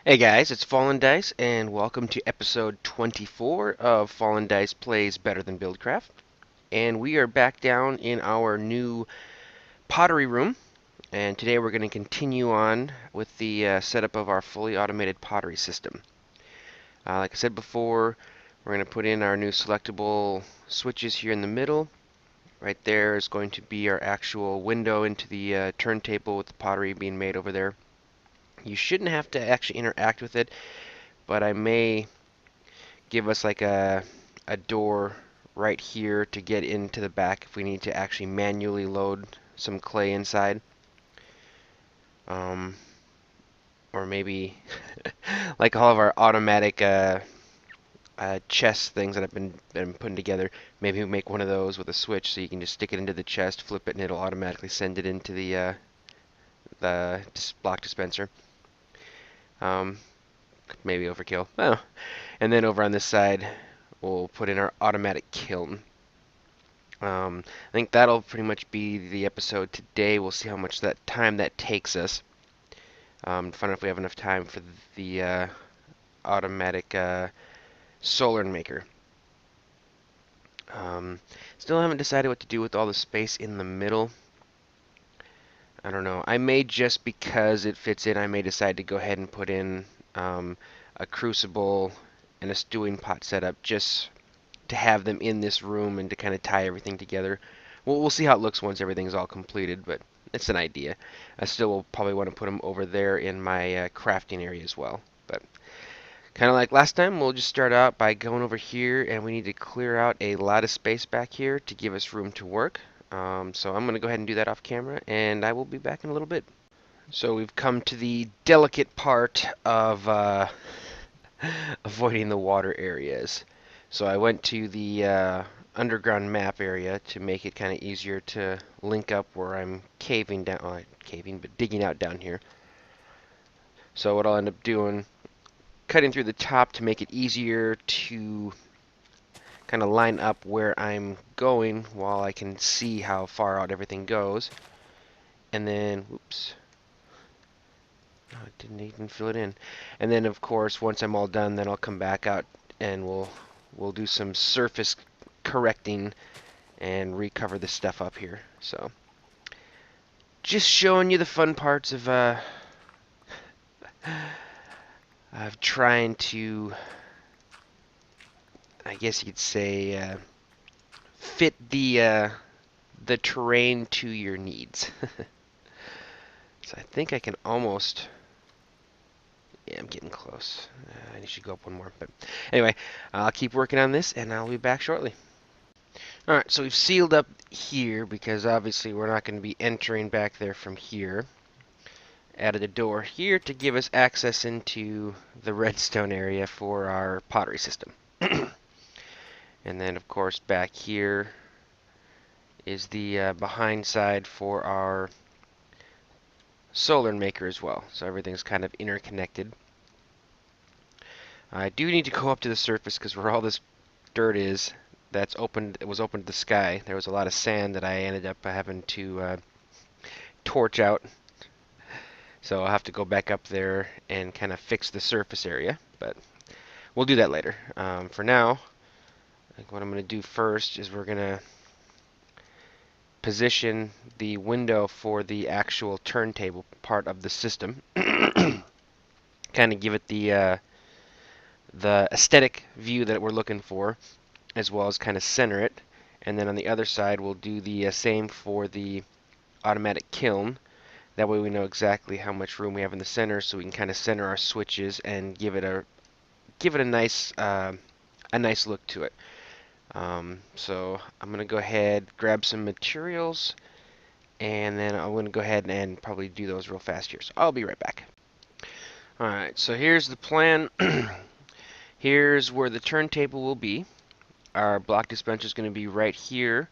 Hey guys, it's FallenDice, and welcome to episode 24 of FallenDice Plays Better Than BuildCraft. And we are back down in our new pottery room, and today we're going to continue on with the setup of our fully automated pottery system. Like I said before, we're going to put in our new selectable switches here in the middle. Right there is going to be our actual window into the turntable with the pottery being made over there. You shouldn't have to actually interact with it, but I may give us like a door right here to get into the back if we need to actually manually load some clay inside. Um, or maybe like all of our automatic chest things that I've been putting together. Maybe we make one of those with a switch so you can just stick it into the chest, flip it, and it'll automatically send it into the block dispenser. Um, Maybe overkill. Oh. And then over on this side, we'll put in our automatic kiln. I think that'll pretty much be the episode today. We'll see how much time that takes us. Find out if we have enough time for the automatic solar maker. Still haven't decided what to do with all the space in the middle. I don't know. I may, just because it fits in, I may decide to go ahead and put in a crucible and a stewing pot setup just to have them in this room and to kind of tie everything together. We'll see how it looks once everything's all completed, but it's an idea. I still will probably want to put them over there in my crafting area as well. But kind of like last time, we'll just start out by going over here, and we need to clear out a lot of space back here to give us room to work. So I'm going to go ahead and do that off camera, and I will be back in a little bit. So we've come to the delicate part of avoiding the water areas. So I went to the underground map area to make it kind of easier to link up where I'm caving down, well, not caving, but digging out down here. So what I'll end up doing, cutting through the top to make it easier to kind of line up where I'm going while I can see how far out everything goes. And then, whoops, no, I didn't even fill it in. And then, of course, once I'm all done, then I'll come back out and we'll do some surface correcting and recover this stuff up here. So, just showing you the fun parts of trying to, I guess you could say, fit the terrain to your needs. So I think I can almost. Yeah, I'm getting close. I should go up one more. But anyway, I'll keep working on this, and I'll be back shortly. Alright, so we've sealed up here because obviously we're not going to be entering back there from here. Added a door here to give us access into the redstone area for our pottery system. And then, of course, back here is the behind side for our solar maker as well. So everything's kind of interconnected. I do need to go up to the surface because where all this dirt is, that's open. It was open to the sky. There was a lot of sand that I ended up having to torch out. So I'll have to go back up there and kind of fix the surface area. But we'll do that later. For now, I think what I'm going to do first is we're going to position the window for the actual turntable part of the system. Kind of give it the aesthetic view that we're looking for, as well as kind of center it. And then on the other side, we'll do the same for the automatic kiln. That way we know exactly how much room we have in the center, so we can kind of center our switches and give it a nice look to it. So I'm gonna go ahead, grab some materials, and then I'm gonna go ahead and probably do those real fast here. So I'll be right back. Alright, so here's the plan. Here's where the turntable will be. Our block dispenser is going to be right here,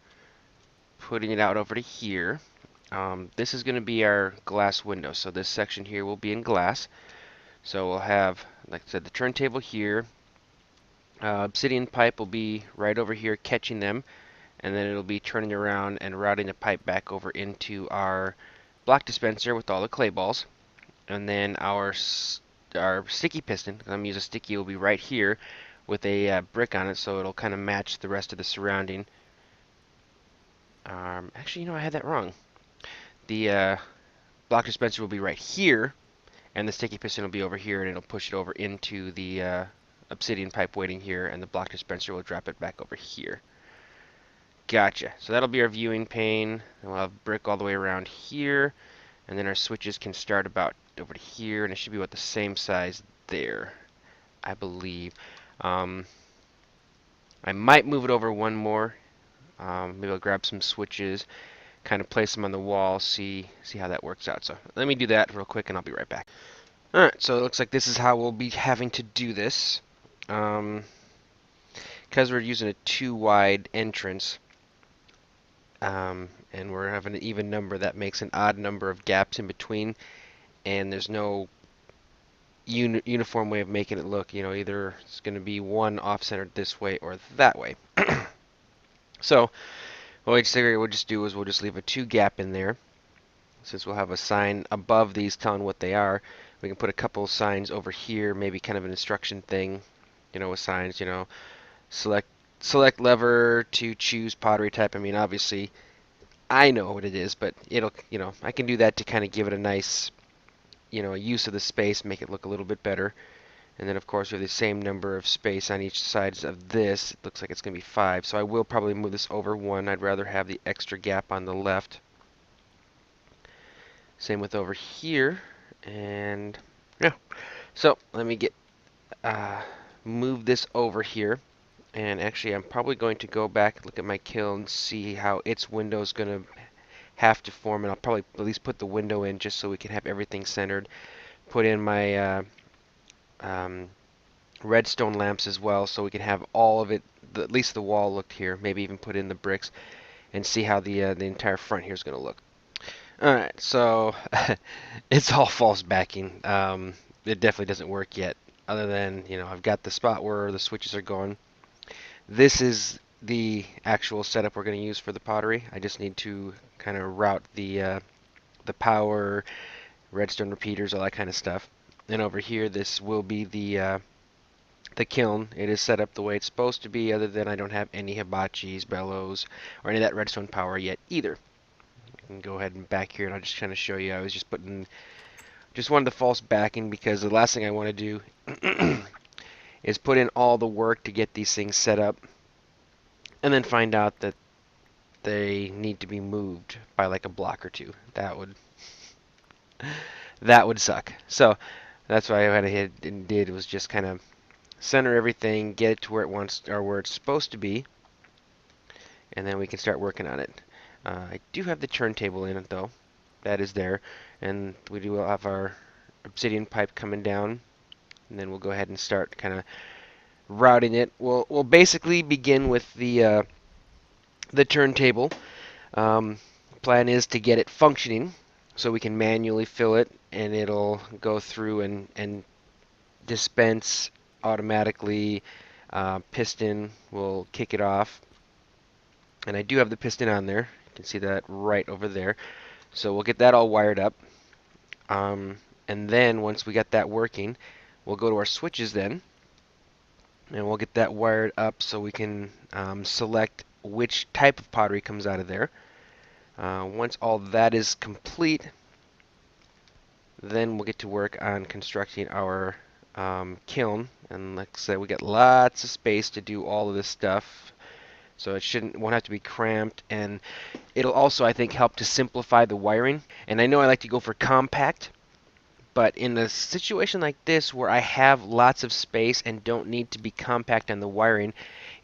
putting it out over to here. This is going to be our glass window, so this section here will be in glass. So we'll have, like I said, the turntable here. Obsidian pipe will be right over here catching them, and then it'll be turning around and routing the pipe back over into our block dispenser with all the clay balls. And then our our sticky piston. I'm using a sticky, will be right here with a brick on it, so it'll kind of match the rest of the surrounding. Actually, I had that wrong. The block dispenser will be right here, and the sticky piston will be over here, and it'll push it over into the obsidian pipe waiting here, and the block dispenser will drop it back over here. Gotcha. So that'll be our viewing pane, and we'll have brick all the way around here, and then our switches can start about over to here, and it should be about the same size there, I believe. I might move it over one more. Maybe I'll grab some switches, kind of place them on the wall, see how that works out. So let me do that real quick, and I'll be right back. Alright, so it looks like this is how we'll be having to do this. Because we're using a 2-wide entrance, and we're having an even number, that makes an odd number of gaps in between, and there's no uniform way of making it look. Either it's going to be one off-centered this way or that way. So what we'll just do is we'll just leave a 2 gap in there. Since we'll have a sign above these telling what they are, we can put a couple signs over here, maybe kind of an instruction thing, with signs, select lever to choose pottery type. I mean, obviously, I know what it is, but it'll, I can do that to kind of give it a nice, use of the space, make it look a little bit better. And then, of course, we have the same number of space on each side of this. It looks like it's going to be 5, so I will probably move this over 1. I'd rather have the extra gap on the left. Same with over here, and yeah. So let me get move this over here, and actually I'm probably going to go back and look at my kiln, see how its window is going to have to form, and I'll probably at least put the window in just so we can have everything centered. Put in my redstone lamps as well, so we can have all of it, at least the wall looked here. Maybe even put in the bricks, and see how the entire front here is going to look. Alright, so it's all false backing. It definitely doesn't work yet, other than, I've got the spot where the switches are going. This is the actual setup we're going to use for the pottery. I just need to kind of route the power, redstone repeaters, all that kind of stuff. And over here, this will be the kiln. It is set up the way it's supposed to be, other than I don't have any hibachis, bellows, or any of that redstone power yet either. And go ahead and back here, and I'll just kind of show you. I was just wanted the false backing, because the last thing I want to do is put in all the work to get these things set up, and then find out that they need to be moved by like a block or 2. That would suck. So that's why I went ahead and did, was just kind of center everything, get it to where it wants, or where it's supposed to be, and then we can start working on it. I do have the turntable in it, though. That is there. And we do have our obsidian pipe coming down. And then we'll go ahead and start kind of routing it. We'll basically begin with the turntable. Plan is to get it functioning so we can manually fill it, and it'll go through and dispense automatically. Piston will kick it off. And I do have the piston on there. You can see that right over there. So we'll get that all wired up. And then once we get that working, we'll go to our switches then. And we'll get that wired up so we can select which type of pottery comes out of there. Once all that is complete, then we'll get to work on constructing our kiln. And like I said, we got lots of space to do all of this stuff. So it won't have to be cramped, and it'll also, I think, help to simplify the wiring. And I know I like to go for compact, but in a situation like this where I have lots of space and don't need to be compact on the wiring,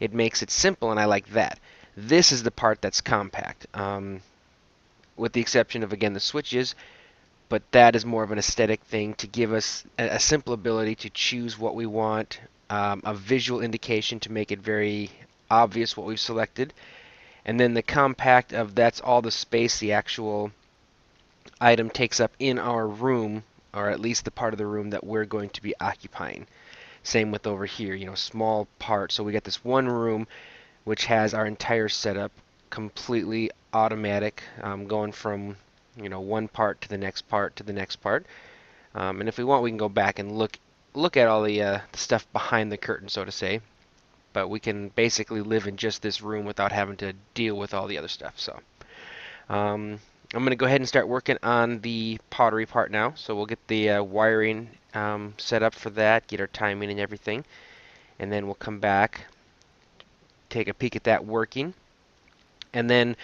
it makes it simple, and I like that. This is the part that's compact, with the exception of, again, the switches, but that is more of an aesthetic thing to give us a simple ability to choose what we want, a visual indication to make it very obvious what we've selected, and then the compact of that's all the space the actual item takes up in our room, or at least the part of the room that we're going to be occupying. Same with over here, small part. So we got this one room which has our entire setup completely automatic, going from one part to the next part to the next part. And if we want, we can go back and look at all the stuff behind the curtain, so to say. But we can basically live in just this room without having to deal with all the other stuff. So I'm going to go ahead and start working on the pottery part now. So we'll get the wiring set up for that, get our timing and everything, and then we'll come back, take a peek at that working, and then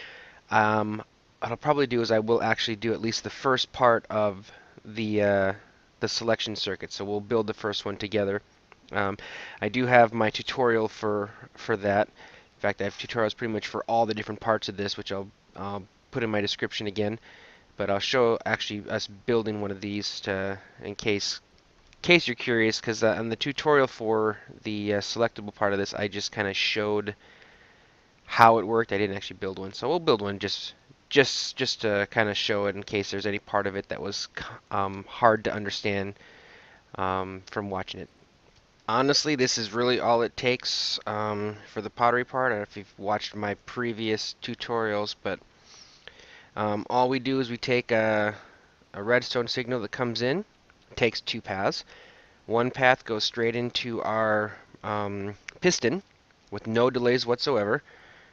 what I'll probably do is I will actually do at least the first part of the selection circuit. So we'll build the first one together. I do have my tutorial for that. In fact, I have tutorials pretty much for all the different parts of this, which I'll put in my description again. But I'll show actually us building one of these in case you're curious, because on the tutorial for the selectable part of this, I just kind of showed how it worked. I didn't actually build one, so we'll build one just to kind of show it in case there's any part of it that was hard to understand from watching it. Honestly, this is really all it takes for the pottery part. I don't know if you've watched my previous tutorials, but all we do is we take a redstone signal that comes in. It takes two paths. One path goes straight into our piston with no delays whatsoever.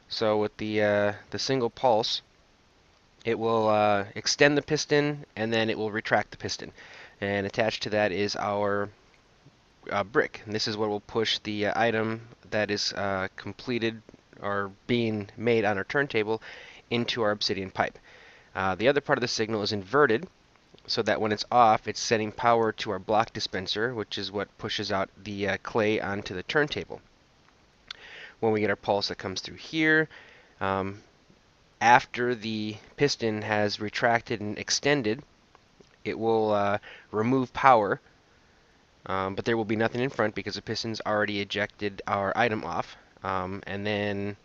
So with the single pulse, it will extend the piston and then it will retract the piston. And attached to that is our brick. And this is what will push the item that is completed or being made on our turntable into our obsidian pipe. The other part of the signal is inverted, so that when it's off, it's sending power to our block dispenser, which is what pushes out the clay onto the turntable. When we get our pulse that comes through here, after the piston has retracted and extended, it will remove power, but there will be nothing in front because the piston's already ejected our item off. And then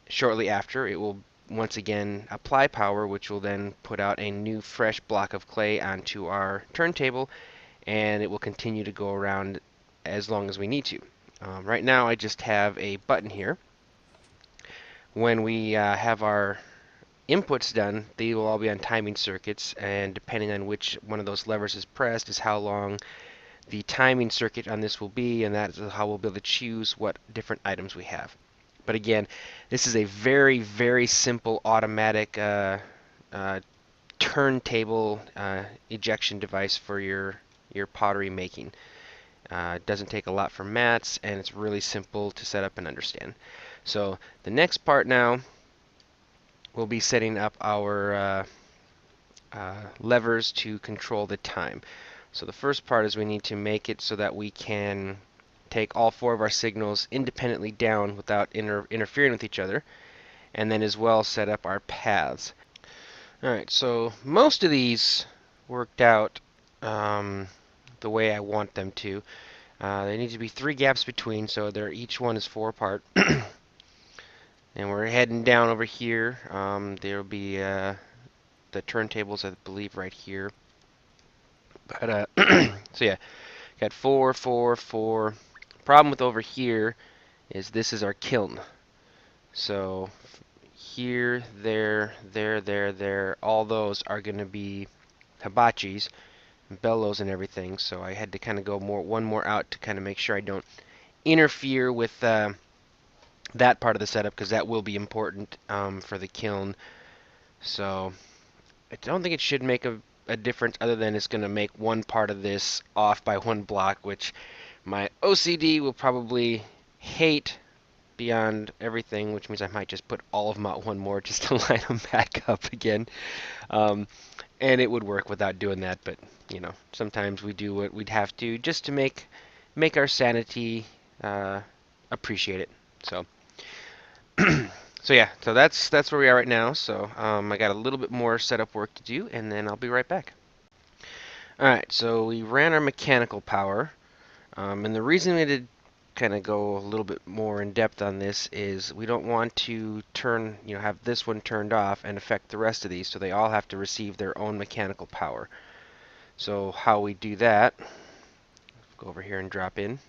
shortly after, it will once again apply power, which will then put out a new fresh block of clay onto our turntable, and it will continue to go around as long as we need to. Right now I just have a button here. When we have our inputs done, they will all be on timing circuits, and depending on which one of those levers is pressed is how long the timing circuit on this will be, and that is how we'll be able to choose what different items we have. But again, this is a very, very simple automatic turntable ejection device for your pottery making. It doesn't take a lot for mats, and it's really simple to set up and understand. So the next part now will be setting up our levers to control the time. So the first part is we need to make it so that we can take all four of our signals independently down without interfering with each other, and then as well set up our paths. Alright, so most of these worked out the way I want them to. There need to be 3 gaps between, so each one is 4 apart. And we're heading down over here. There'll be the turntables, I believe, right here. But so yeah, got 4, 4, 4. Problem with over here is this is our kiln. So here, there, all those are going to be hibachis, bellows and everything. So I had to kind of go one more out to kind of make sure I don't interfere with that part of the setup, because that will be important for the kiln. So I don't think it should make a difference, other than it's going to make one part of this off by 1 block, which my OCD will probably hate beyond everything, which means I might just put all of them out 1 more just to line them back up again. And it would work without doing that, but you know, sometimes we do what we'd have to just to make our sanity appreciate it. So so yeah, so that's where we are right now. So I got a little bit more setup work to do, and then I'll be right back. Alright, so we ran our mechanical power, and the reason we did kind of go a little bit more in depth on this is we don't want to have this one turned off and affect the rest of these, so they all have to receive their own mechanical power. So how we do that, go over here and drop in.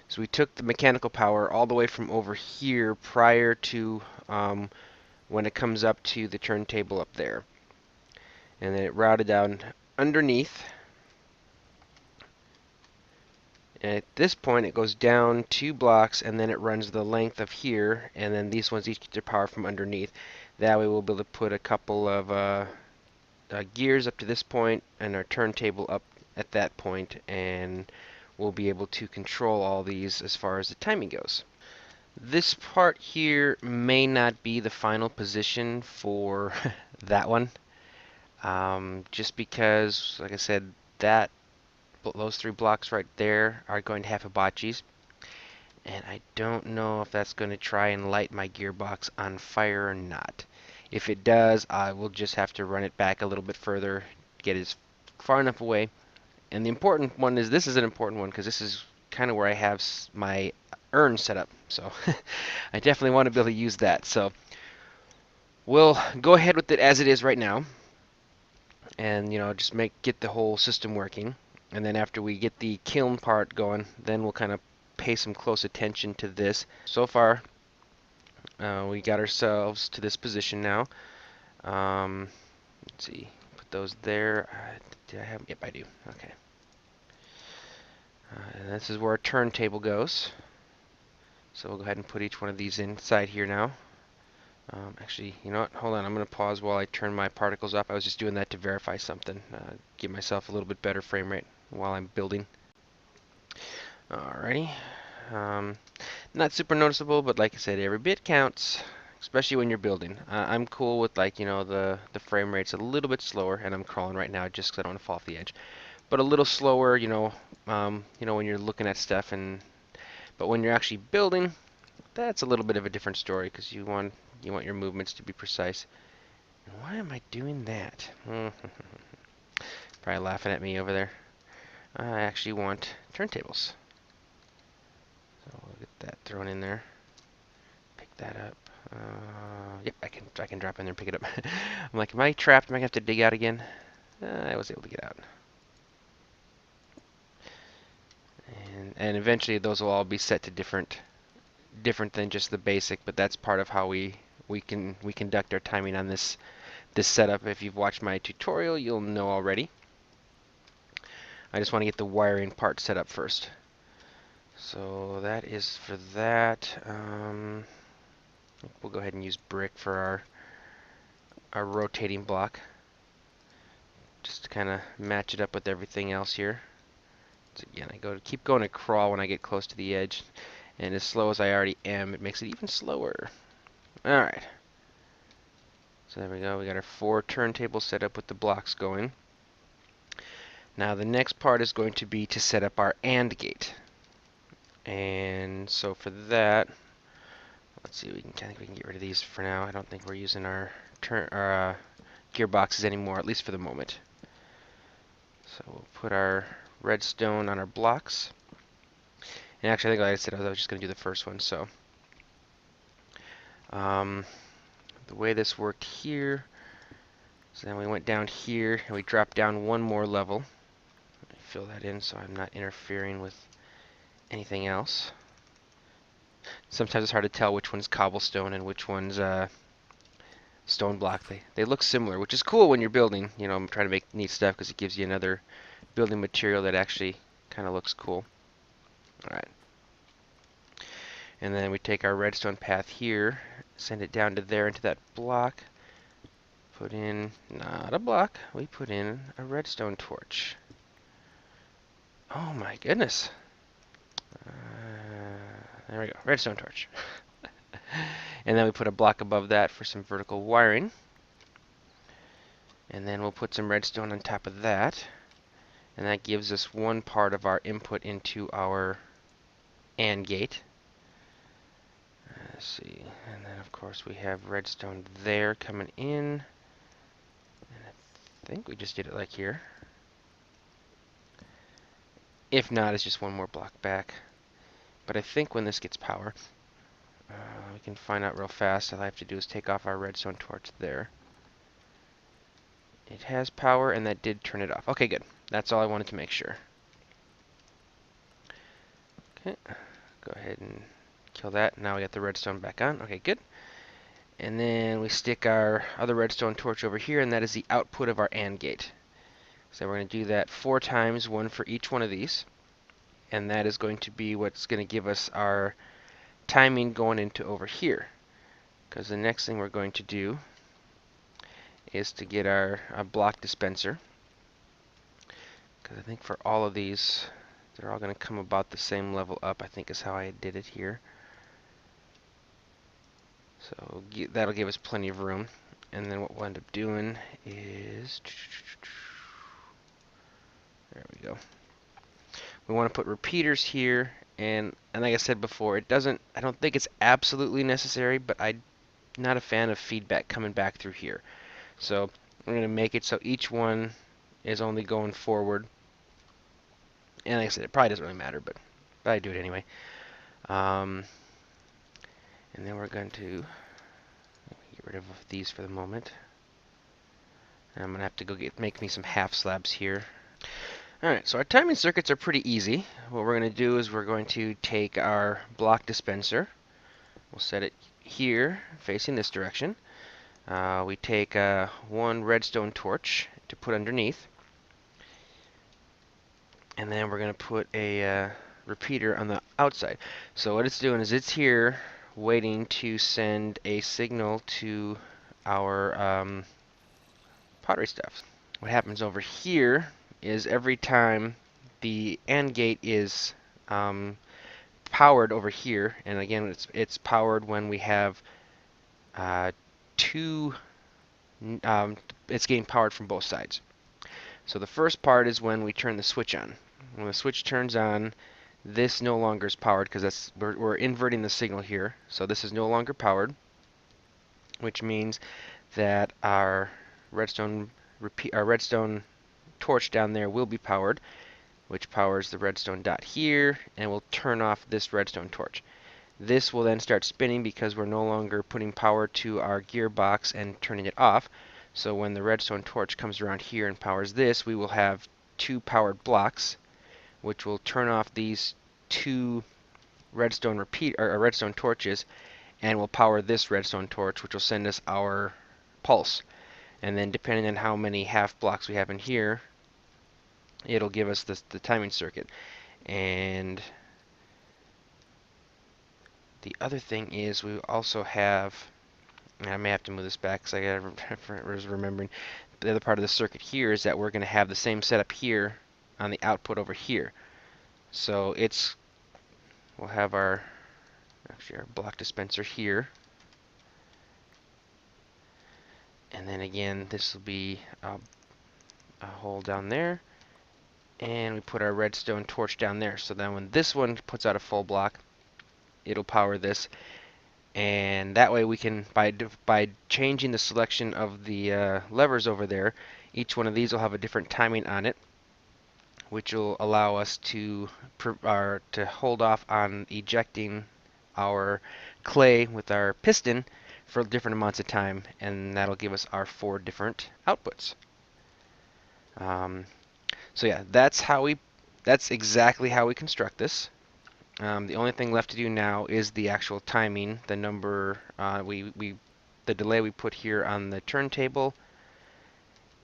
So we took the mechanical power all the way from over here prior to when it comes up to the turntable up there. And then it routed down underneath. And at this point, it goes down 2 blocks, and then it runs the length of here, and then these ones each get their power from underneath. That way we'll be able to put a couple of gears up to this point, and our turntable up at that point, and we'll be able to control all these as far as the timing goes. This part here may not be the final position for that one, just because, like I said, those 3 blocks right there are going to have hibachis, and I don't know if that's going to try and light my gearbox on fire or not. If it does, I will just have to run it back a little bit further, get it far enough away. And the important one is, this is an important one because this is kind of where I have my urn set up, so I definitely want to be able to use that. So we'll go ahead with it as it is right now, and just get the whole system working. And then after we get the kiln part going, then we'll kind of pay some close attention to this. So far, we got ourselves to this position now. Let's see, put those there. Did I have? Yep, I do. Okay. And this is where our turntable goes. So we'll go ahead and put each one of these inside here now. Actually, you know what? Hold on. I'm going to pause while I turn my particles up. I was just doing that to verify something. Give myself a little bit better frame rate while I'm building. Alrighty. Not super noticeable, but like I said, every bit counts, especially when you're building. I'm cool with, like, the frame rate's a little bit slower, and I'm crawling right now just because I don't want to fall off the edge. But a little slower, when you're looking at stuff, but when you're actually building, that's a little bit of a different story because you want your movements to be precise. And why am I doing that? Probably laughing at me over there. I actually want turntables. So we'll get that thrown in there. Pick that up. Yep, I can drop in there and pick it up. I'm like, am I trapped? Am I gonna have to dig out again? I was able to get out. And eventually those will all be set to different than just the basic, but that's part of how we conduct our timing on this setup. If you've watched my tutorial, you'll know already. I just want to get the wiring part set up first. So that is for that. We'll go ahead and use brick for our rotating block, just to kind of match it up with everything else here. So again, I keep going to crawl when I get close to the edge, and as slow as I already am, it makes it even slower. Alright. So there we go. We got our 4 turntables set up with the blocks going. Now the next part is going to be to set up our AND gate. And so for that, let's see, I think we can get rid of these for now. I don't think we're using our gearboxes anymore, at least for the moment. So we'll put our redstone on our blocks. And actually, I think, like I said, I was just going to do the first one. So the way this worked here, so then we went down here and we dropped down one more level. Let me fill that in so I'm not interfering with anything else. Sometimes it's hard to tell which one's cobblestone and which one's stone block. They look similar, which is cool when you're building. I'm trying to make neat stuff because it gives you another building material that actually kind of looks cool. Alright. And then we take our redstone path here, send it down to there into that block. Put in, not a block, we put in a redstone torch. Oh my goodness. There we go, redstone torch. And then we put a block above that for some vertical wiring. And then we'll put some redstone on top of that. And that gives us one part of our input into our AND gate. Let's see, and then of course we have redstone there coming in. And I think we just did it like here. If not, it's just one more block back. But I think when this gets power, we can find out real fast. All I have to do is take off our redstone torch there. It has power, and that did turn it off. Okay, good. That's all I wanted to make sure. Okay, go ahead and kill that. Now we got the redstone back on. Okay, good. And then we stick our other redstone torch over here, and that is the output of our AND gate. So we're going to do that 4 times, one for each one of these. And that is going to be what's going to give us our timing going into over here. Because the next thing we're going to do is to get our block dispenser. Because I think for all of these, they're all going to come about the same level up, I think is how I did it here. So that'll give us plenty of room. And then what we'll end up doing is, there we go. We want to put repeaters here, and like I said before, I don't think it's absolutely necessary, but I'm not a fan of feedback coming back through here. So I'm going to make it so each one is only going forward. And like I said, it probably doesn't really matter, but I do it anyway. And then we're going to get rid of these for the moment. And I'm going to have to go make me some half slabs here. Alright, so our timing circuits are pretty easy. What we're going to do is we're going to take our block dispenser. We'll set it here, facing this direction. We take one redstone torch to put underneath. And then we're going to put a repeater on the outside. So what it's doing is it's here waiting to send a signal to our pottery stuff. What happens over here is every time the AND gate is powered over here, and again it's powered when we have it's getting powered from both sides. So the first part is when we turn the switch on. When the switch turns on, this no longer is powered because we're inverting the signal here. So this is no longer powered, which means that our redstone torch down there will be powered, which powers the redstone dot here, and will turn off this redstone torch. This will then start spinning because we're no longer putting power to our gearbox and turning it off. So when the redstone torch comes around here and powers this, we will have 2 powered blocks, which will turn off these 2 redstone torches, and will power this redstone torch, which will send us our pulse. And then depending on how many half blocks we have in here, it'll give us the timing circuit. And the other thing is we also have, and I may have to move this back because I was remembering, the other part of the circuit here is that we're going to have the same setup here on the output over here. So we'll have our block dispenser here. And then again, this will be a hole down there. And we put our redstone torch down there. So then when this one puts out a full block, it'll power this. And that way we can, by changing the selection of the levers over there, each one of these will have a different timing on it, which will allow us to hold off on ejecting our clay with our piston for different amounts of time, and that'll give us our 4 different outputs. So yeah, that's exactly how we construct this. The only thing left to do now is the actual timing, the number, the delay we put here on the turntable,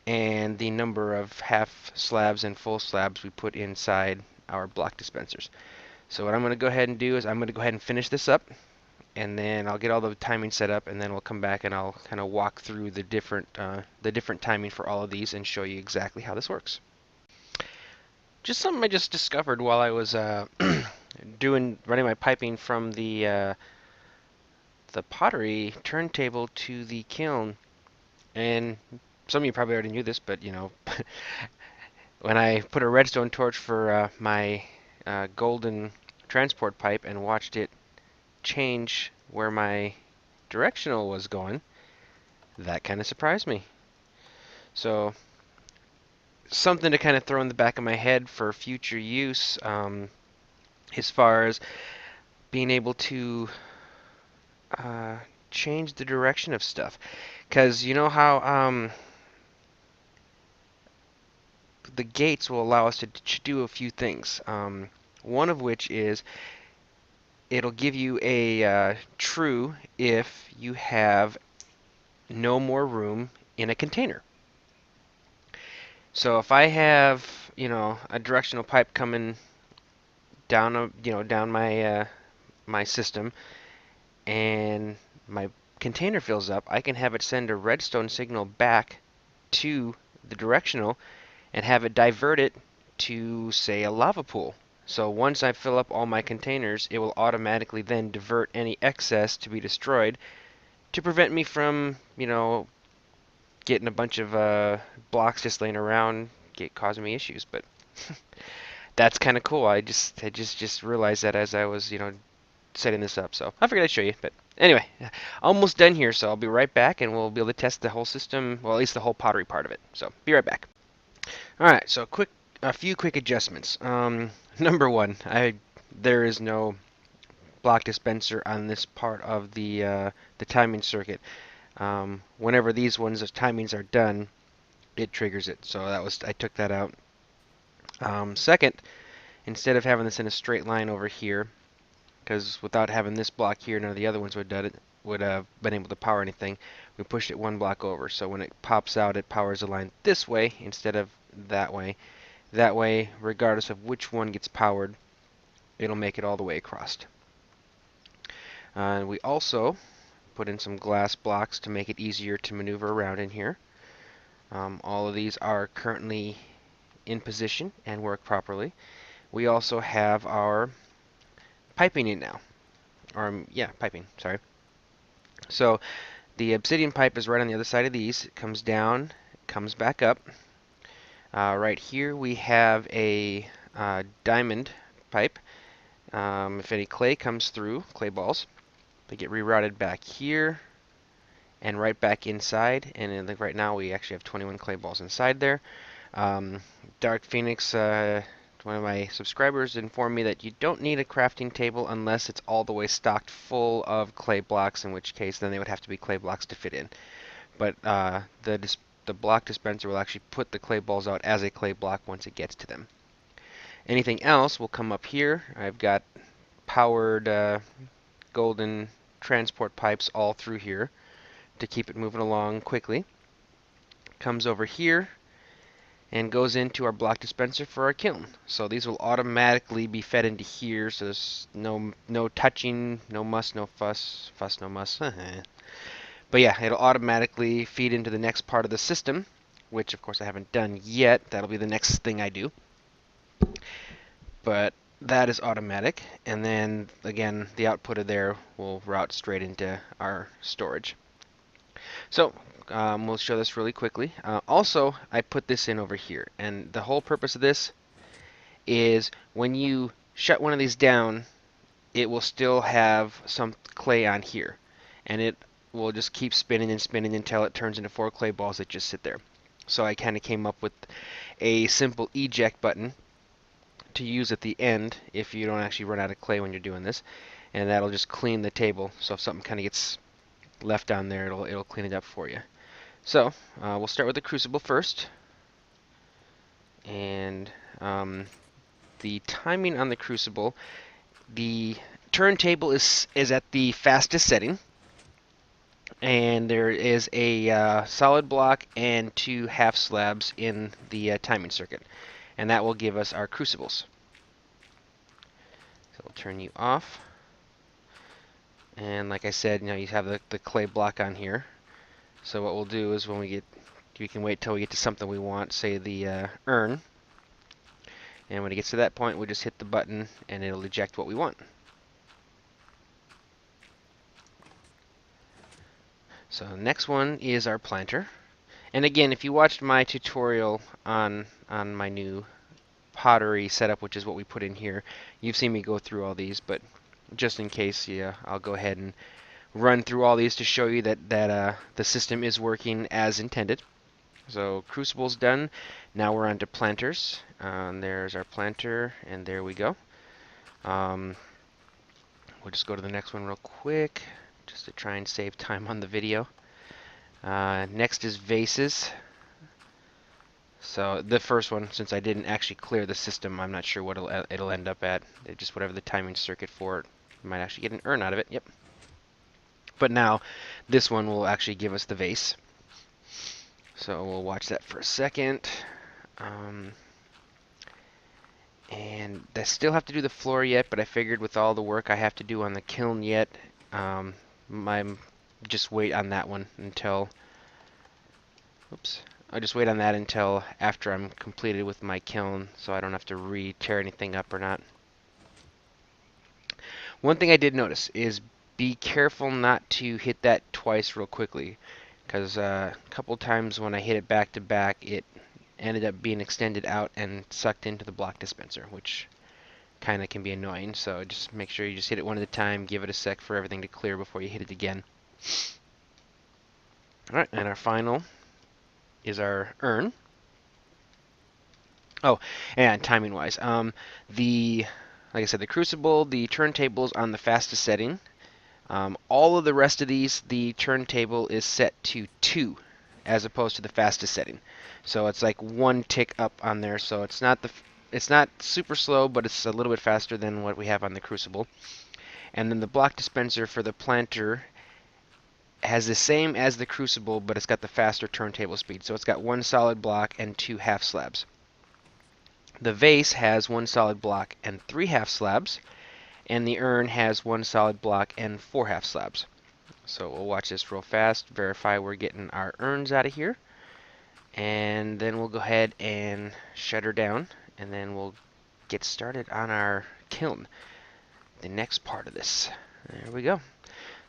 and the number of half slabs and full slabs we put inside our block dispensers. So what I'm going to go ahead and do is I'm going to go ahead and finish this up, and then I'll get all the timing set up, and then we'll come back and I'll kind of walk through the different timing for all of these and show you exactly how this works. Just something I just discovered while I was running my piping from the pottery turntable to the kiln, and some of you probably already knew this, but you know, when I put a redstone torch for my golden transport pipe and watched it change where my directional was going, that kind of surprised me. So something to kind of throw in the back of my head for future use, as far as being able to change the direction of stuff. Because you know how the gates will allow us to do a few things. One of which is it'll give you a true if you have no more room in a container. So if I have, a directional pipe coming down, down my system, and my container fills up, I can have it send a redstone signal back to the directional and have it divert it to, say, a lava pool. So once I fill up all my containers, it will automatically then divert any excess to be destroyed to prevent me from, getting a bunch of blocks just laying around, causing me issues. But that's kind of cool. I just realized that as I was, setting this up. So I figured I'd show you. But anyway, almost done here. So I'll be right back, and we'll be able to test the whole system. Well, at least the whole pottery part of it. So be right back. All right. So a few quick adjustments. Number one, there is no block dispenser on this part of the timing circuit. Whenever these timings are done, it triggers it. So I took that out. Second, instead of having this in a straight line over here, because without having this block here, none of the other ones would have been able to power anything. We pushed it one block over, so when it pops out, it powers the line this way instead of that way. That way, regardless of which one gets powered, it'll make it all the way across. We also put in some glass blocks to make it easier to maneuver around in here. All of these are currently in position and work properly. We also have our piping in now. Piping, sorry. So the obsidian pipe is right on the other side of these. It comes down, comes back up. Right here we have a diamond pipe. If any clay comes through, clay balls, they get rerouted back here and right back inside. And like right now we actually have 21 clay balls inside there. Dark Phoenix, one of my subscribers, informed me that you don't need a crafting table unless it's all the way stocked full of clay blocks, in which case then they would have to be clay blocks to fit in. But the block dispenser will actually put the clay balls out as a clay block once it gets to them. Anything else will come up here. I've got powered golden transport pipes all through here to keep it moving along quickly. Comes over here and goes into our block dispenser for our kiln. So these will automatically be fed into here, so there's no touching, no muss, no fuss, no muss. But yeah, it'll automatically feed into the next part of the system, which of course I haven't done yet. That'll be the next thing I do. But that is automatic, and then again the output of there will route straight into our storage. So we'll show this really quickly. Also, I put this in over here, and the whole purpose of this is when you shut one of these down, it will still have some clay on here, and it will just keep spinning and spinning until it turns into 4 clay balls that just sit there. So I kind of came up with a simple eject button to use at the end if you don't actually run out of clay when you're doing this, and that'll just clean the table. So if something kind of gets left down there, it'll clean it up for you. So we'll start with the crucible first, and the timing on the crucible, the turntable is at the fastest setting, and there is a solid block and 2 half slabs in the timing circuit, and that will give us our crucibles. So we'll turn you off, and like I said, you have the clay block on here. So what we'll do is we can wait till we get to something we want, say the urn, and when it gets to that point, we just hit the button and it'll eject what we want. So the next one is our planter. And again, if you watched my tutorial on my new pottery setup, which is what we put in here, you've seen me go through all these, but just in case, I'll go ahead and run through all these to show you that the system is working as intended. So crucible's done. Now we're on to planters. There's our planter, and there we go. We'll just go to the next one real quick, just to try and save time on the video. Next is vases. So the first one, since I didn't actually clear the system, I'm not sure what it'll end up at. Just whatever the timing circuit for it. You might actually get an urn out of it. Yep. But now this one will actually give us the vase. So we'll watch that for a second. And I still have to do the floor yet, but I figured with all the work I have to do on the kiln yet, I'm just wait on that one until, oops, I'll just wait on that until after I'm completed with my kiln, so I don't have to re-tear anything up or not. One thing I did notice is be careful not to hit that twice real quickly, because a couple times when I hit it back to back, it ended up being extended out and sucked into the block dispenser, which kind of can be annoying. So just make sure you just hit it one at a time, give it a sec for everything to clear before you hit it again. Alright, and our final is our urn. Oh, and timing wise, like I said, the crucible, the turntable's on the fastest setting. All of the rest of these, the turntable is set to 2 as opposed to the fastest setting. So it's like 1 tick up on there. So it's not super slow, but it's a little bit faster than what we have on the crucible. And then the block dispenser for the planter has the same as the crucible, but it's got the faster turntable speed. So it's got 1 solid block and 2 half slabs. The vase has 1 solid block and 3 half slabs, and the urn has 1 solid block and 4 half slabs. So we'll watch this real fast, verify we're getting our urns out of here, and then we'll go ahead and shut her down, and then we'll get started on our kiln, the next part of this. There we go.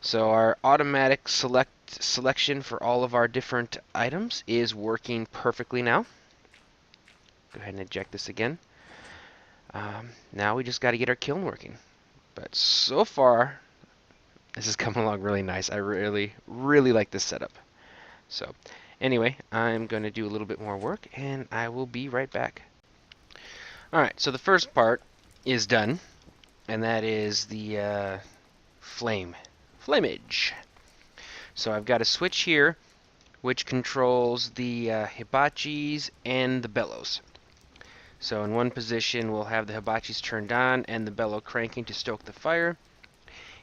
So our automatic selection for all of our different items is working perfectly now. Go ahead and eject this again. Now we just got to get our kiln working. But so far, this is coming along really nice. I really, really like this setup. So anyway, I'm going to do a little bit more work, and I will be right back. Alright, so the first part is done, and that is the flameage. So I've got a switch here which controls the hibachis and the bellows. So in one position we'll have the hibachis turned on and the bellow cranking to stoke the fire.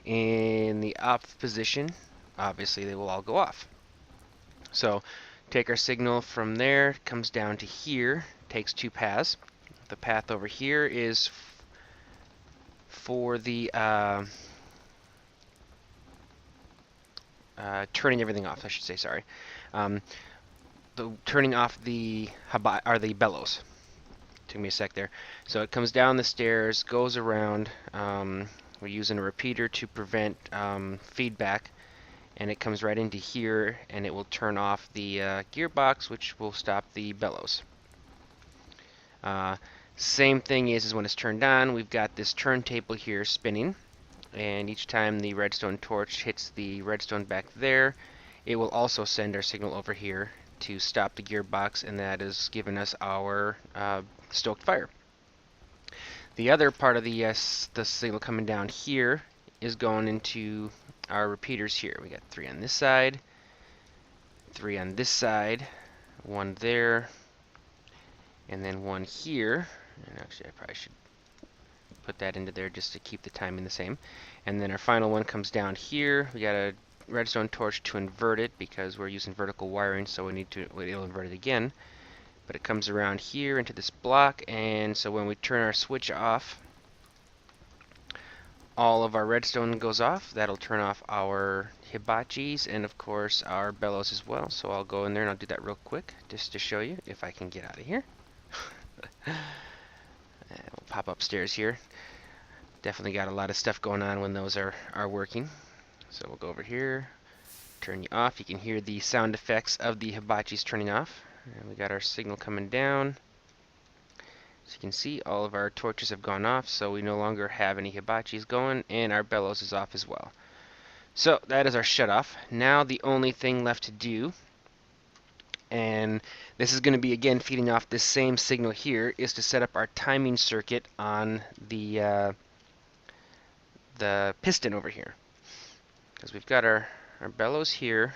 In the off position, obviously they will all go off. So take our signal from there, comes down to here, takes 2 paths. The path over here is for the turning everything off, I should say, sorry. The turning off the bellows. Took me a sec there. So it comes down the stairs, goes around. We're using a repeater to prevent feedback, and it comes right into here, and it will turn off the gearbox, which will stop the bellows. Same thing is when it's turned on, we've got this turntable here spinning, and each time the redstone torch hits the redstone back there, it will also send our signal over here to stop the gearbox, and that is giving us our stoked fire. The other part of the signal coming down here is going into our repeaters here. We got 3 on this side, 3 on this side, 1 there, and then 1 here. And actually, I probably should put that into there just to keep the timing the same. And then our final one comes down here. We got a redstone torch to invert it because we're using vertical wiring, so it'll invert it again. But it comes around here into this block, and so when we turn our switch off, all of our redstone goes off. That'll turn off our hibachis and of course our bellows as well. So I'll go in there and I'll do that real quick just to show you if I can get out of here. We'll pop upstairs here. Definitely got a lot of stuff going on when those are working. So we'll go over here, turn you off. You can hear the sound effects of the hibachis turning off. And we got our signal coming down. As you can see, all of our torches have gone off, so we no longer have any hibachis going, and our bellows is off as well. So that is our shut off. Now the only thing left to do, and this is going to be again feeding off this same signal here, is to set up our timing circuit on the piston over here. Because we've got our bellows here,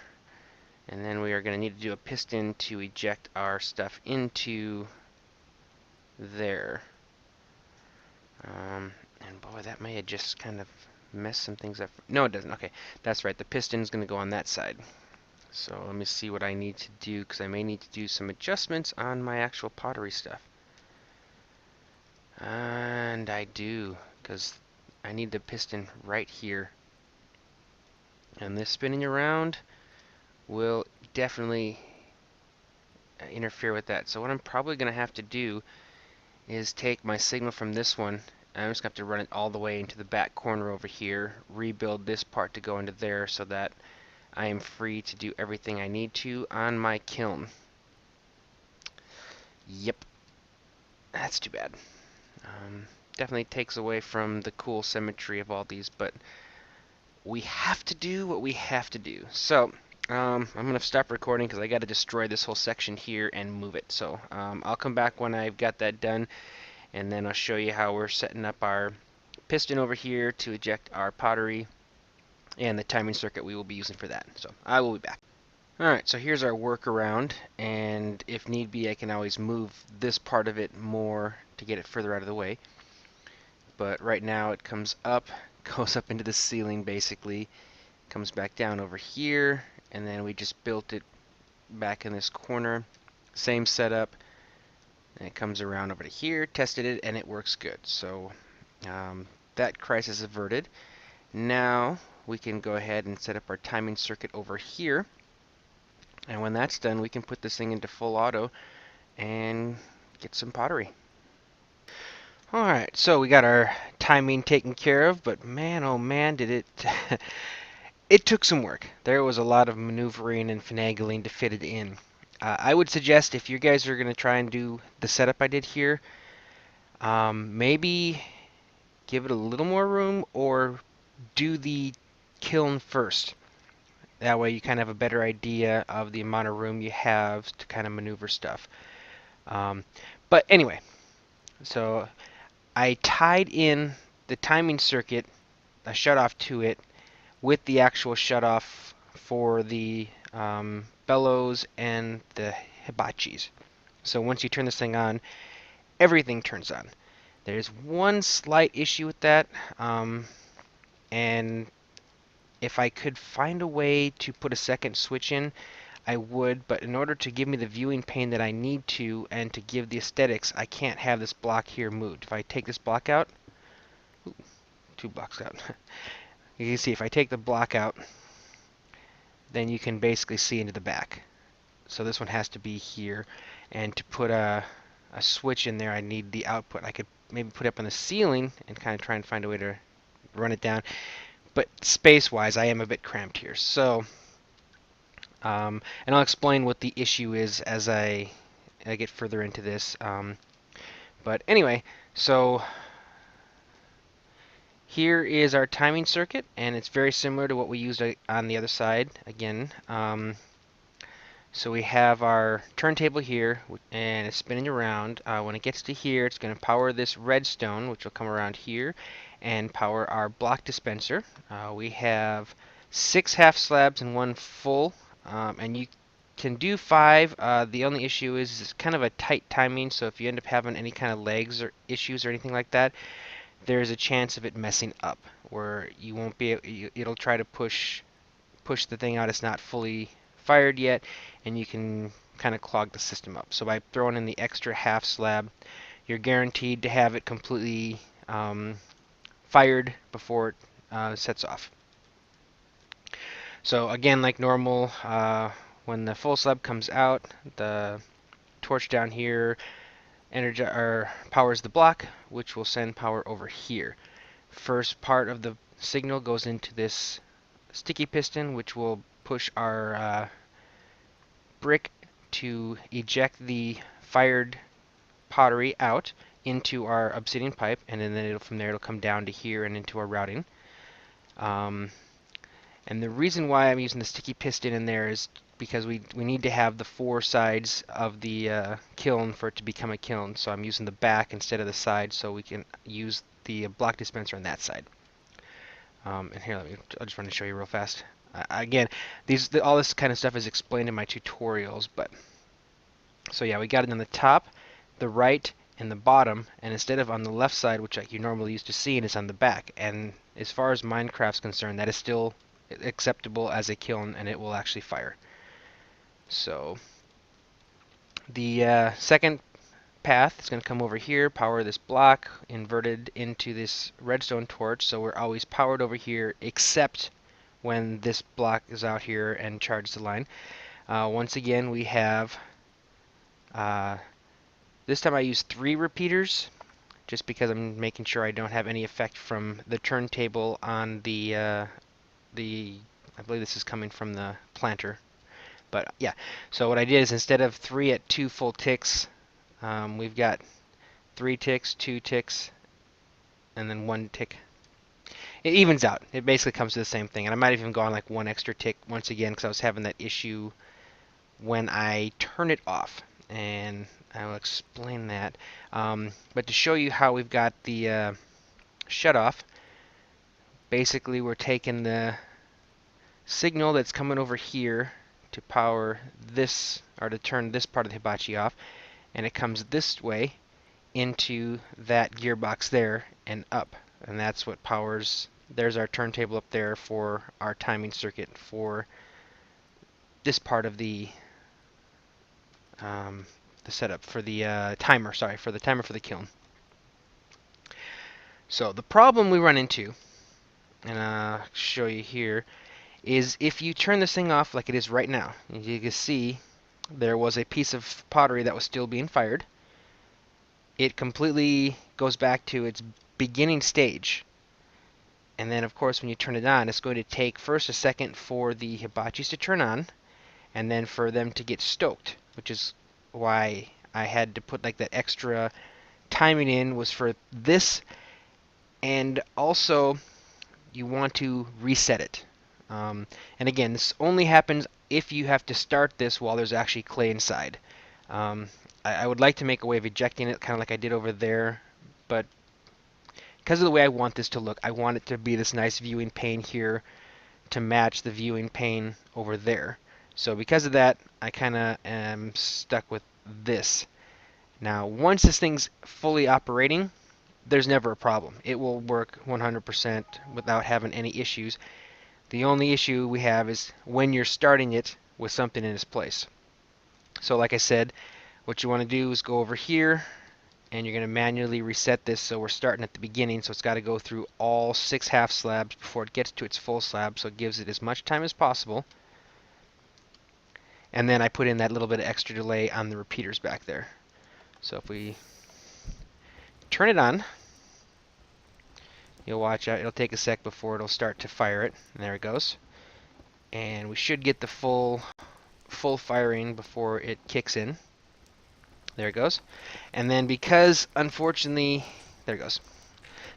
and then we are going to need to do a piston to eject our stuff into there. And boy, that may have just kind of messed some things up. No, it doesn't. Okay, that's right. The piston is going to go on that side. So let me see what I need to do, because I may need to do some adjustments on my actual pottery stuff. And I do, because I need the piston right here. And this spinning around will definitely interfere with that. So what I'm probably going to have to do is take my signal from this one. I'm just going to have to run it all the way into the back corner over here, rebuild this part to go into there so that I am free to do everything I need to on my kiln. Yep, that's too bad. Definitely takes away from the cool symmetry of all these, but we have to do what we have to do. So, I'm going to stop recording because I got to destroy this whole section here and move it. So, I'll come back when I've got that done, and then I'll show you how we're setting up our piston over here to eject our pottery and the timing circuit we will be using for that. So, I will be back. Alright, so here's our workaround, and if need be I can always move this part of it more to get it further out of the way. But right now it comes up, goes up into the ceiling basically, comes back down over here, and then we just built it back in this corner. Same setup, and it comes around over to here, tested it, and it works good. So that crisis averted. Now we can go ahead and set up our timing circuit over here. And when that's done, we can put this thing into full auto and get some pottery. Alright, so we got our timing taken care of, but man, oh man, did it... it took some work. There was a lot of maneuvering and finagling to fit it in. I would suggest if you guys are going to try and do the setup I did here, maybe give it a little more room or do the kiln first. That way you kind of have a better idea of the amount of room you have to kind of maneuver stuff. But anyway, so I tied in the timing circuit, a shutoff to it, with the actual shutoff for the bellows and the hibachis. So once you turn this thing on, everything turns on. There's one slight issue with that, and if I could find a way to put a second switch in, I would, but in order to give me the viewing pane that I need to and to give the aesthetics, I can't have this block here moved. If I take this block out, ooh, 2 blocks out. You can see if I take the block out, then you can basically see into the back. So this one has to be here, and to put a switch in there, I need the output. I could maybe put it up on the ceiling and kind of try and find a way to run it down. But space-wise, I am a bit cramped here. So, and I'll explain what the issue is as I get further into this. But anyway, so here is our timing circuit, and it's very similar to what we used on the other side. Again, so we have our turntable here, and it's spinning around. When it gets to here, it's going to power this redstone, which will come around here, and power our block dispenser. We have 6 half slabs and 1 full, and you can do 5. The only issue is it's kind of a tight timing, so if you end up having any kind of legs or issues or anything like that, there's a chance of it messing up, where you won't be. It'll try to push the thing out. It's not fully fired yet, and you can kind of clog the system up. So by throwing in the extra half slab, you're guaranteed to have it completely fired before it sets off. So again, like normal, when the full slab comes out, the torch down here powers the block, which will send power over here. First part of the signal goes into this sticky piston, which will push our brick to eject the fired pottery out into our obsidian pipe, and then from there it'll come down to here and into our routing. And the reason why I'm using the sticky piston in there is because we need to have the 4 sides of the kiln for it to become a kiln. So I'm using the back instead of the side, so we can use the block dispenser on that side. And here, I'll just run and show you real fast. Again, all this kind of stuff is explained in my tutorials, but so yeah, we got it on the top, the right, and the bottom, and instead of on the left side, which you normally used to see, it's on the back. And as far as Minecraft's concerned, that is still acceptable as a kiln, and it will actually fire. So the second path is going to come over here, power this block, inverted into this redstone torch, so we're always powered over here except when this block is out here and charge the line. Once again, we have, this time I use 3 repeaters, just because I'm making sure I don't have any effect from the turntable on I believe this is coming from the planter. But yeah, so what I did is instead of 3 at 2 full ticks, we've got 3 ticks, 2 ticks, and then 1 tick. It evens out. It basically comes to the same thing. And I might have even gone like 1 extra tick once again because I was having that issue when I turn it off. And I will explain that. But to show you how we've got the shut off, basically we're taking the signal that's coming over here to power this, or to turn this part of the hibachi off, and it comes this way into that gearbox there and up, and that's what powers. There's our turntable up there for our timing circuit for this part of the setup for the timer. Sorry, for the timer for the kiln. So the problem we run into, and I'll show you here, is if you turn this thing off like it is right now, as you can see, there was a piece of pottery that was still being fired. It completely goes back to its beginning stage. And then, of course, when you turn it on, it's going to take first a second for the hibachis to turn on, and then for them to get stoked, which is why I had to put like that extra timing in, was for this, and also you want to reset it. And again, this only happens if you have to start this while there's actually clay inside. I would like to make a way of ejecting it, kind of like I did over there, but because of the way I want this to look, I want it to be this nice viewing pane here to match the viewing pane over there. So because of that, I kind of am stuck with this. Now, once this thing's fully operating, there's never a problem. It will work 100% without having any issues. The only issue we have is when you're starting it with something in its place. So like I said, what you want to do is go over here, and you're going to manually reset this, so we're starting at the beginning, so it's got to go through all 6 half slabs before it gets to its full slab, so it gives it as much time as possible. And then I put in that little bit of extra delay on the repeaters back there. So if we turn it on, you'll watch out, it'll take a sec before it'll start to fire it, and there it goes. And we should get the full firing before it kicks in. There it goes. And then because, unfortunately, there it goes.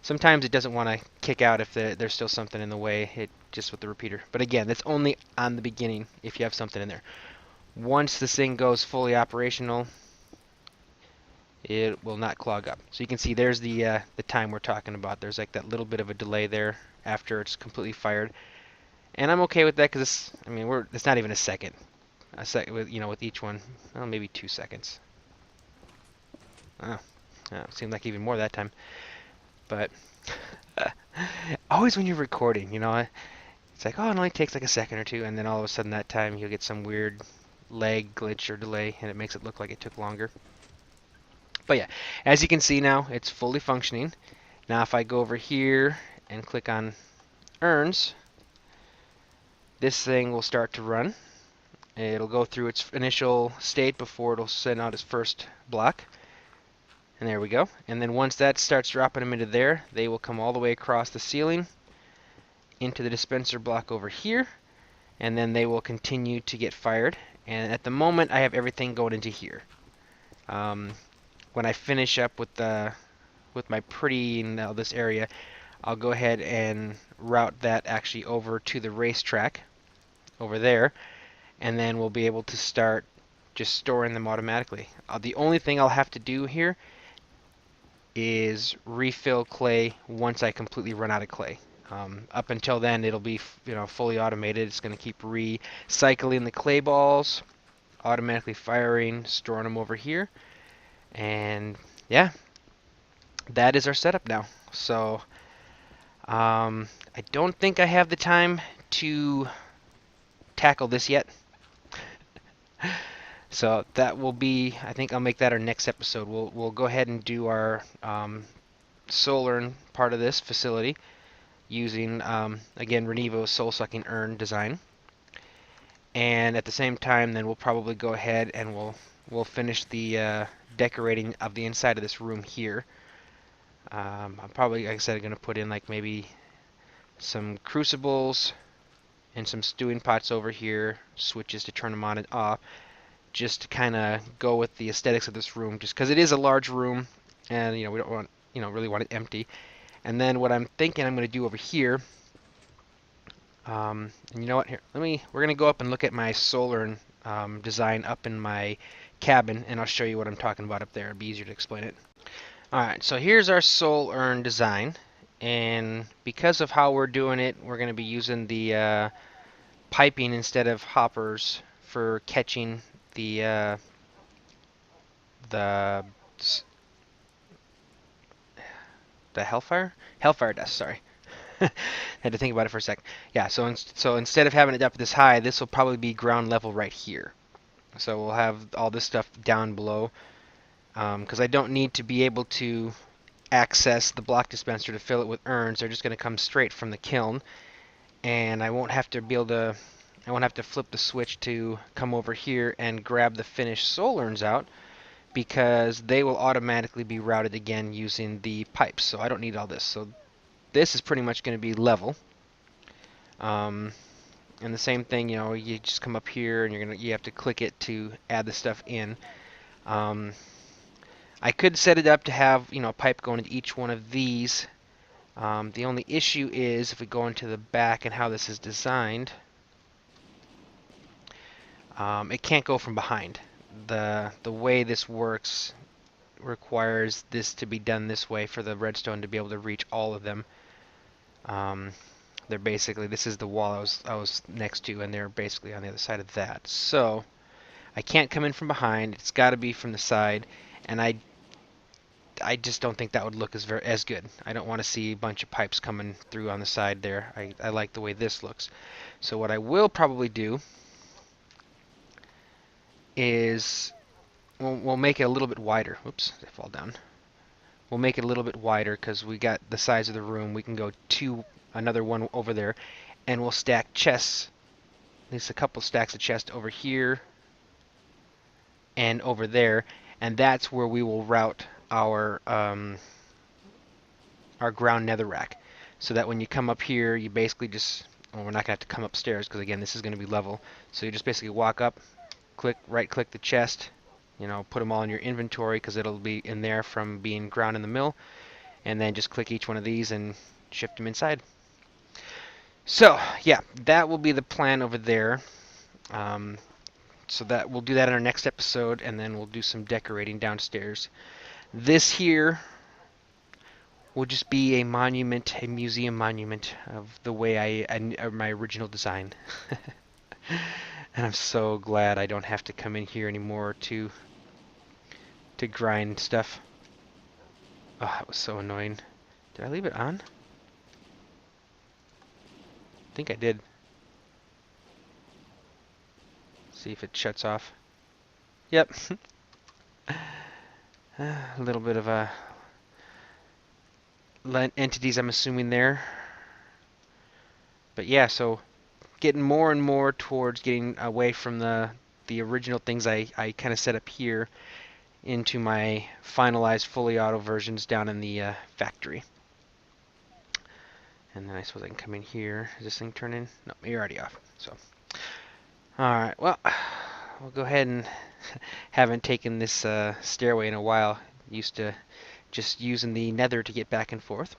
Sometimes it doesn't want to kick out if there's still something in the way, just with the repeater. But again, that's only on the beginning if you have something in there. Once this thing goes fully operational, it will not clog up. So you can see there's the time we're talking about. There's like that little bit of a delay there after it's completely fired. And I'm okay with that because it's not even a second. With each one, well, maybe 2 seconds. Oh, it seemed like even more that time. But always when you're recording, it's like, oh, it only takes like a second or two, and then all of a sudden that time you'll get some weird lag glitch or delay, and it makes it look like it took longer. But yeah, as you can see now, it's fully functioning. Now if I go over here and click on urns, this thing will start to run. It'll go through its initial state before it'll send out its first block. And there we go. And then once that starts dropping them into there, they will come all the way across the ceiling into the dispenser block over here, and then they will continue to get fired. And at the moment, I have everything going into here. When I finish up with my prettying this area, I'll go ahead and route that actually over to the racetrack over there, and then we'll be able to start just storing them automatically. The only thing I'll have to do here is refill clay once I completely run out of clay. Up until then, it'll be fully automated. It's going to keep recycling the clay balls, automatically firing, storing them over here, and yeah, that is our setup now. So I don't think I have the time to tackle this yet. So that will be, I think I'll make that our next episode. We'll go ahead and do our solar part of this facility using, again, Renevo's soul-sucking urn design. And at the same time, then we'll probably go ahead and we'll finish the decorating of the inside of this room here. I'm probably, like I said, going to put in like maybe some crucibles and some stewing pots over here, switches to turn them on and off, just to kind of go with the aesthetics of this room, just because it is a large room, and we don't want, really want it empty. And then what I'm thinking I'm going to do over here, and you know what? Here, we're going to go up and look at my solar design up in my cabin, and I'll show you what I'm talking about up there. It'll be easier to explain it. Alright, so here's our soul urn design, and because of how we're doing it, we're going to be using the piping instead of hoppers for catching the the hellfire dust. Sorry, had to think about it for a sec. Yeah, so instead of having it up this high, this will probably be ground level right here. So we'll have all this stuff down below, because I don't need to be able to access the block dispenser to fill it with urns. They're just going to come straight from the kiln, and I won't have to flip the switch to come over here and grab the finished soul urns out, because they will automatically be routed again using the pipes. So I don't need all this. So this is pretty much going to be level. And the same thing, you just come up here and you have to click it to add the stuff in. I could set it up to have a pipe going into each one of these. The only issue is if we go into the back and how this is designed, it can't go from behind. The way this works requires this to be done this way for the redstone to be able to reach all of them. They're basically, this is the wall I was next to, and they're basically on the other side of that. So I can't come in from behind. It's got to be from the side, and I just don't think that would look as good. I don't want to see a bunch of pipes coming through on the side there. I like the way this looks. So what I will probably do is we'll make it a little bit wider. Oops, I fall down. We'll make it a little bit wider because we got the size of the room. We can go to another one over there, and we'll stack chests, at least a couple stacks of chests over here and over there, and that's where we will route our ground netherrack, so that when you come up here, you basically just, well, we're not going to have to come upstairs because again this is going to be level, so you just basically walk up, right click the chest, put them all in your inventory because it'll be in there from being ground in the mill, and then just click each one of these and shift them inside. So yeah, that will be the plan over there. So that we'll do that in our next episode, and then we'll do some decorating downstairs. This here will just be a monument, a museum monument of the way of my original design. And I'm so glad I don't have to come in here anymore to grind stuff. Oh, that was so annoying. Did I leave it on? I think I did. See if it shuts off. Yep. A little bit of a entities, I'm assuming there. But yeah, so getting more and more towards getting away from the original things I kind of set up here into my finalized fully auto versions down in the factory. And then I suppose I can come in here. Is this thing turning? No, you're already off. So, alright, well, we'll go ahead and haven't taken this stairway in a while. Used to just using the nether to get back and forth.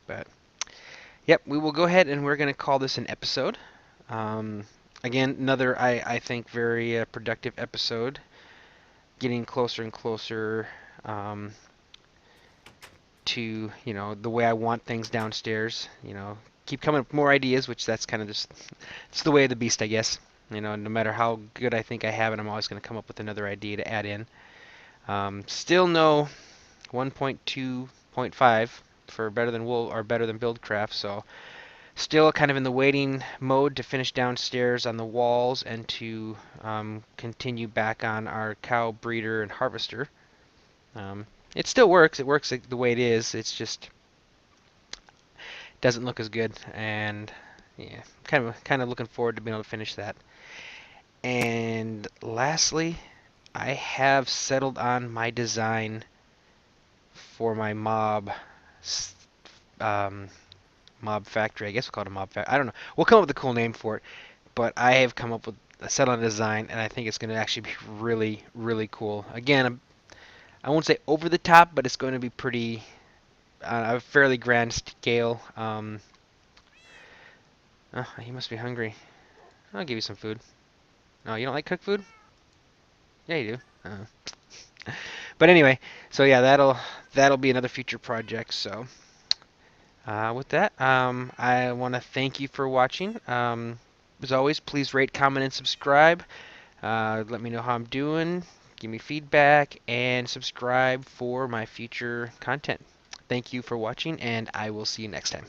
But, yep, we will go ahead and we're going to call this an episode. Again, another, I think, very productive episode. Getting closer and closer to, the way I want things downstairs. Keep coming up with more ideas, which that's kind of just, it's the way of the beast, I guess. No matter how good I think I have it, I'm always going to come up with another idea to add in. Still no 1.2.5 for better than BuildCraft, so Still kind of in the waiting mode to finish downstairs on the walls and to continue back on our cow breeder and harvester. It still works. It works the way it is. It's just doesn't look as good, and yeah, kind of looking forward to being able to finish that. And lastly, I have settled on my design for my um, mob factory. I guess we'll call it a mob factory. I don't know. We'll come up with a cool name for it. But I have come up with a set on design, and I think it's going to actually be really, really cool. Again, I won't say over the top, but it's going to be pretty a fairly grand scale. Oh, you must be hungry. I'll give you some food. Oh, you don't like cooked food? Yeah, you do. But anyway, so yeah, that'll be another future project. So with that, I want to thank you for watching. As always, please rate, comment, and subscribe. Let me know how I'm doing. Give me feedback and subscribe for my future content. Thank you for watching, and I will see you next time.